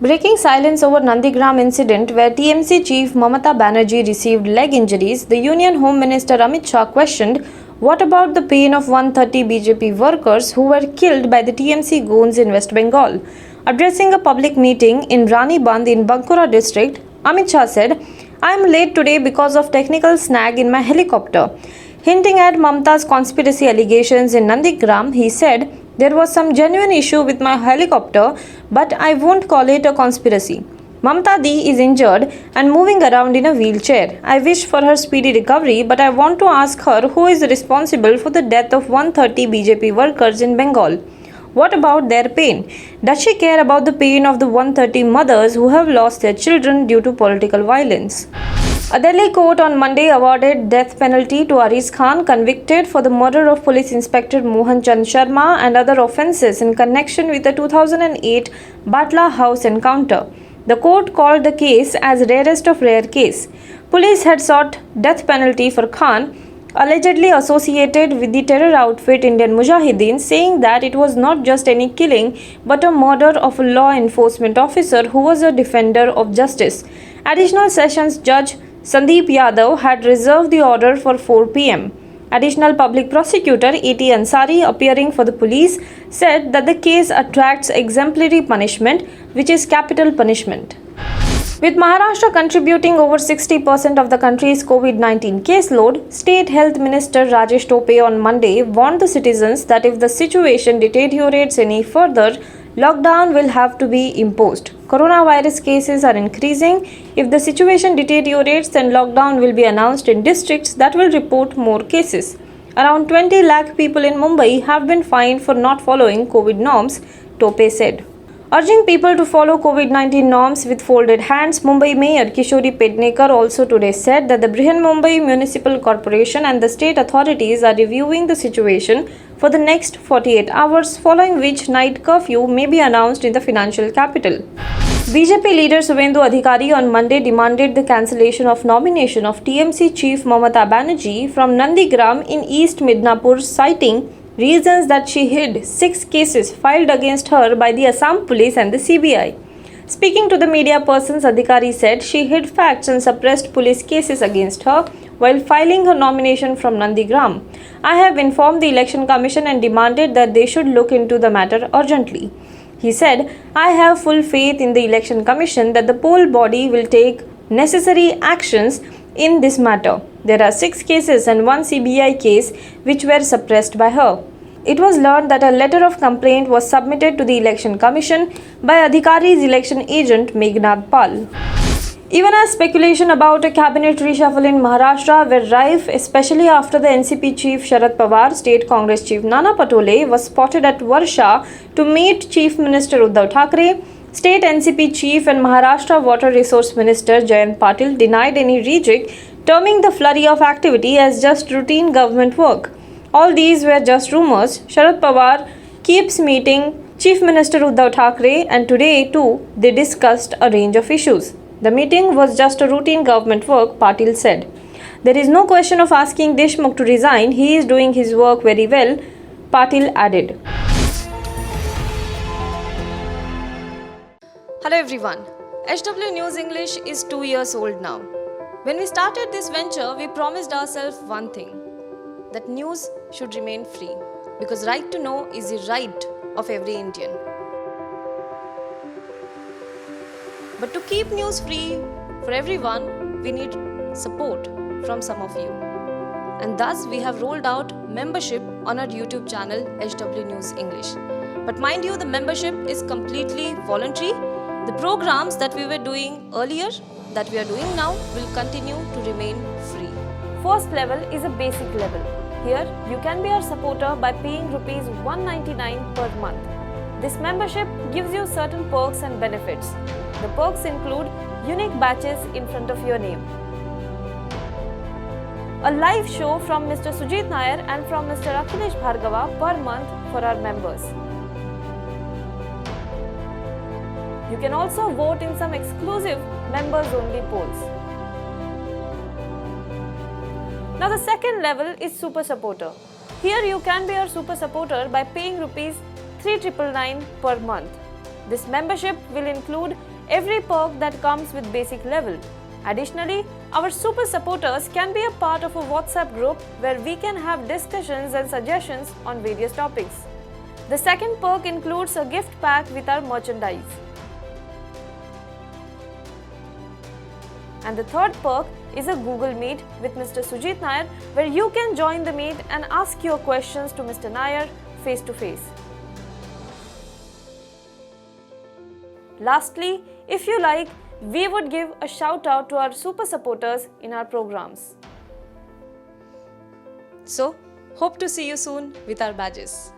Breaking silence over Nandigram incident where TMC chief Mamata Banerjee received leg injuries, the Union Home Minister Amit Shah questioned, what about the pain of 130 BJP workers who were killed by the TMC goons in West Bengal? Addressing a public meeting in Rani Band in Bankura district, Amit Shah said, I am late today because of technical snag in my helicopter. Hinting at Mamata's conspiracy allegations in Nandigram, he said, there was some genuine issue with my helicopter, but I won't call it a conspiracy. Mamata Di is injured and moving around in a wheelchair. I wish for her speedy recovery, but I want to ask her who is responsible for the death of 130 BJP workers in Bengal. What about their pain? Does she care about the pain of the 130 mothers who have lost their children due to political violence? A Delhi court on Monday awarded death penalty to Aris Khan, convicted for the murder of Police Inspector Mohan Chand Sharma and other offences in connection with the 2008 Batla House encounter. The court called the case as rarest of rare case. Police had sought death penalty for Khan, allegedly associated with the terror outfit Indian Mujahideen, saying that it was not just any killing but a murder of a law enforcement officer who was a defender of justice. Additional Sessions Judge Sandeep Yadav had reserved the order for 4 p.m. Additional Public Prosecutor A.T. Ansari, appearing for the police, said that the case attracts exemplary punishment, which is capital punishment. With Maharashtra contributing over 60% of the country's COVID-19 caseload, State Health Minister Rajesh Tope on Monday warned the citizens that if the situation deteriorates any further, lockdown will have to be imposed. Coronavirus cases are increasing. If the situation deteriorates, then lockdown will be announced in districts that will report more cases. Around 20 lakh people in Mumbai have been fined for not following COVID norms, Tope said. Urging people to follow COVID-19 norms with folded hands, Mumbai Mayor Kishori Pednekar also today said that the Brihan Mumbai Municipal Corporation and the state authorities are reviewing the situation for the next 48 hours, following which night curfew may be announced in the financial capital. BJP leader Suvendu Adhikari on Monday demanded the cancellation of nomination of TMC chief Mamata Banerjee from Nandigram in East Midnapur, citing reasons that she hid 6 cases filed against her by the Assam police and the CBI. Speaking to the media persons, Adhikari said she hid facts and suppressed police cases against her while filing her nomination from Nandigram. I have informed the Election Commission and demanded that they should look into the matter urgently. He said, I have full faith in the Election Commission that the poll body will take necessary actions in this matter. There are 6 cases and 1 CBI case which were suppressed by her. It was learned that a letter of complaint was submitted to the Election Commission by Adhikari's election agent Meghnad Pal. Even as speculation about a cabinet reshuffle in Maharashtra were rife, especially after the NCP chief Sharad Pawar, State Congress chief Nana Patole was spotted at Varsha to meet Chief Minister Uddhav Thackeray, State NCP chief and Maharashtra Water Resource Minister Jayant Patil denied any rejig, terming the flurry of activity as just routine government work. All these were just rumours. Sharad Pawar keeps meeting Chief Minister Uddhav Thackeray, and today too they discussed a range of issues. The meeting was just a routine government work, Patil said. There is no question of asking Deshmukh to resign. He is doing his work very well, Patil added. Hello everyone. HW News English is 2 years old now. When we started this venture, we promised ourselves one thing, that news should remain free, because right to know is the right of every Indian. But to keep news free for everyone, we need support from some of you. And thus we have rolled out membership on our YouTube channel HW News English. But mind you, the membership is completely voluntary. The programs that we were doing earlier, that we are doing now, will continue to remain free. First level is a basic level. Here, you can be our supporter by paying Rs 199 per month. This membership gives you certain perks and benefits. The perks include unique badges in front of your name, a live show from Mr. Sujit Nair and from Mr. Akhilesh Bhargava per month for our members. You can also vote in some exclusive members-only polls. Now the second level is Super Supporter. Here you can be our Super Supporter by paying Rs 3,999 per month. This membership will include every perk that comes with basic level. Additionally, our super supporters can be a part of a WhatsApp group where we can have discussions and suggestions on various topics. The second perk includes a gift pack with our merchandise. And the third perk is a Google Meet with Mr. Sujit Nair, where you can join the meet and ask your questions to Mr. Nair face to face. Lastly, if you like, we would give a shout out to our super supporters in our programs. So, hope to see you soon with our badges.